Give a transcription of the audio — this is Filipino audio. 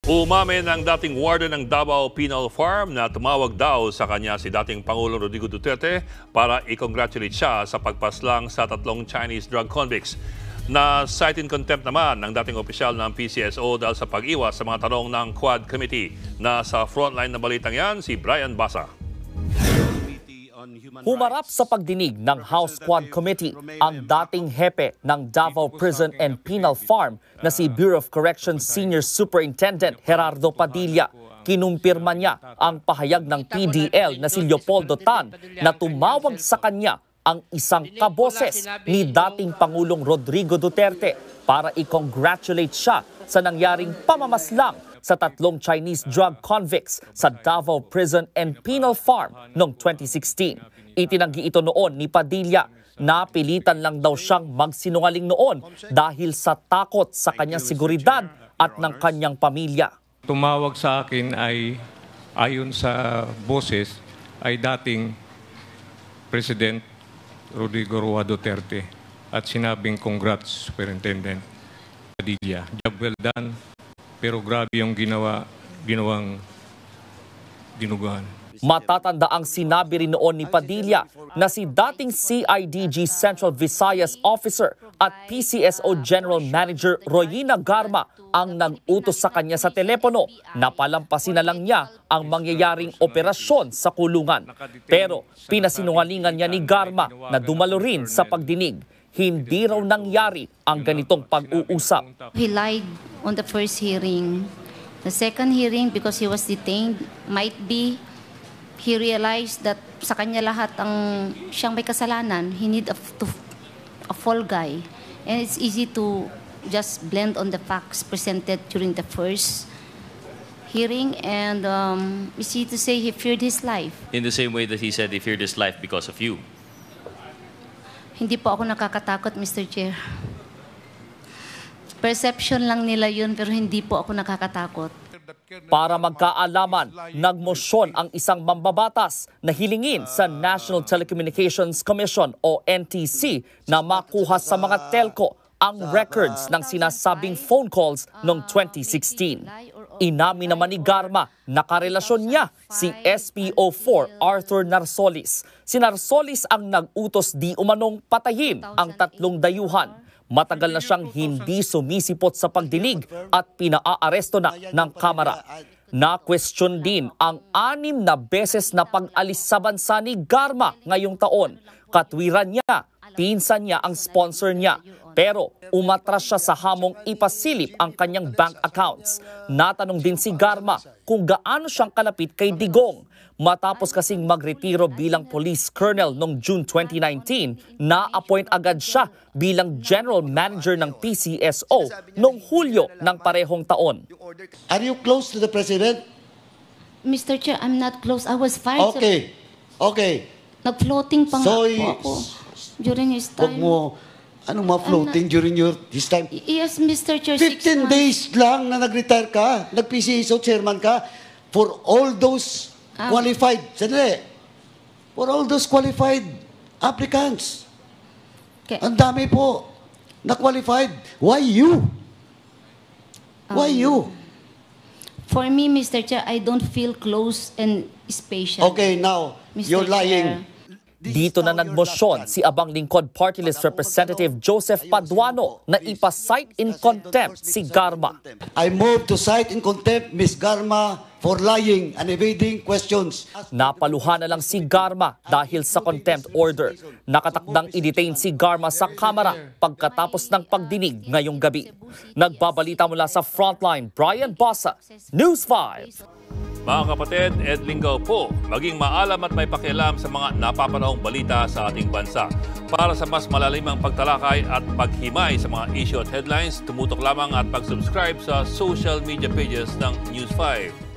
Umamin ang dating warden ng Davao Penal Farm na tumawag daw sa kanya si dating Pangulong Rodrigo Duterte para i-congratulate siya sa pagpaslang sa 3 Chinese drug convicts. Na-cite in contempt naman ng dating opisyal ng PCSO dahil sa pag-iwas sa mga tanong ng Quad Committee. Nasa frontline na balitang yan si Brian Basa. Humarap sa pagdinig ng House Quad Committee ang dating hepe ng Davao Prison and Penal Farm na si Bureau of Corrections Senior Superintendent Gerardo Padilla. Kinumpirma niya ang pahayag ng PDL na si Leopoldo Tan na tumawag sa kanya ang isang kaboses ni dating Pangulong Rodrigo Duterte para i-congratulate siya sa nangyaring pamamaslang sa 3 Chinese drug convicts sa Davao Prison and Penal Farm noong 2016. Itinanggi ito noon ni Padilla. Napilitan lang daw siyang magsinungaling noon dahil sa takot sa kanyang seguridad at ng kanyang pamilya. Tumawag sa akin ay ayon sa boses ay dating President Rodrigo Roa Duterte at sinabing congrats Superintendent Padilla. Job well done, pero grabe yung ginawang dinuguan. Matatanda ang sinabi rin noon ni Padilla na si dating CIDG Central Visayas Officer at PCSO General Manager Royina Garma ang nag-utos sa kanya sa telepono na palampasin na lang niya ang mangyayaring operasyon sa kulungan. Pero pinasinungalingan niya ni Garma na dumalo rin sa pagdinig. Hindi raw nangyari ang ganitong pag-uusap. He lied on the first hearing. The second hearing, because he was detained, might be he realized that sa kanya lahat ang siyang may kasalanan. He need a fall guy. And it's easy to just blend on the facts presented during the first hearing, and it's easy to say he feared his life. In the same way that he said he feared his life because of you. Hindi po ako nakakatakot, Mr. Chair. Perception lang nila yun, pero hindi po ako nakakatakot. Para magkaalaman, nagmosyon ang isang mambabatas na hilingin sa National Telecommunications Commission o NTC na makuha sa mga telco ang records ng sinasabing phone calls noong 2016. Inamin naman ni Garma na karelasyon niya si SPO4 Arthur Narsolis. Si Narsolis ang nag-utos di umanong patayin ang 3 dayuhan. Matagal na siyang hindi sumisipot sa pagdinig at pinaaresto na ng Kamara. Na-question din ang 6 na beses na pag-alis sa bansa ni Garma ngayong taon. Katwiran niya, pinsan niya ang sponsor niya. Pero umatras siya sa hamong ipasilip ang kanyang bank accounts. Natanong din si Garma kung gaano siyang kalapit kay Digong. Matapos kasing magretiro bilang police colonel noong June 2019, na-appoint agad siya bilang general manager ng PCSO noong Hulyo ng parehong taon. Are you close to the President? Mr. Chair, I'm not close. I was fired. Okay. Okay. Nag-floating pa nga So, po ako during his Huwag time. mo, anong ma-floating during his time? Yes, Mr. Chair. 15 days lang na nag-retire ka, nag-PCSO chairman ka, for all those qualified, sandali, for all those qualified applicants. Okay. Ang dami po na qualified. Why you? Why you? For me, Mr. Chair, I don't feel close and special. Okay, now, Mr. you're lying. Chair. Dito na nagmosyon si Abang Lingkod Party List Representative Joseph Paduano na ipa-cite in contempt si Garma. I move to cite in contempt Ms. Garma for lying and evading questions. Napaluhan na lang si Garma dahil sa contempt order. Nakatakdang i-detain si Garma sa Kamara pagkatapos ng pagdinig ngayong gabi. Nagbabalita mula sa Frontline, Brian Basa, News 5. Mga kapatid, Ed Lingaw po, maging maalam at may pakialam sa mga napapanahong balita sa ating bansa. Para sa mas malalimang pagtalakay at paghimay sa mga issue at headlines, tumutok lamang at pag-subscribe sa social media pages ng News 5.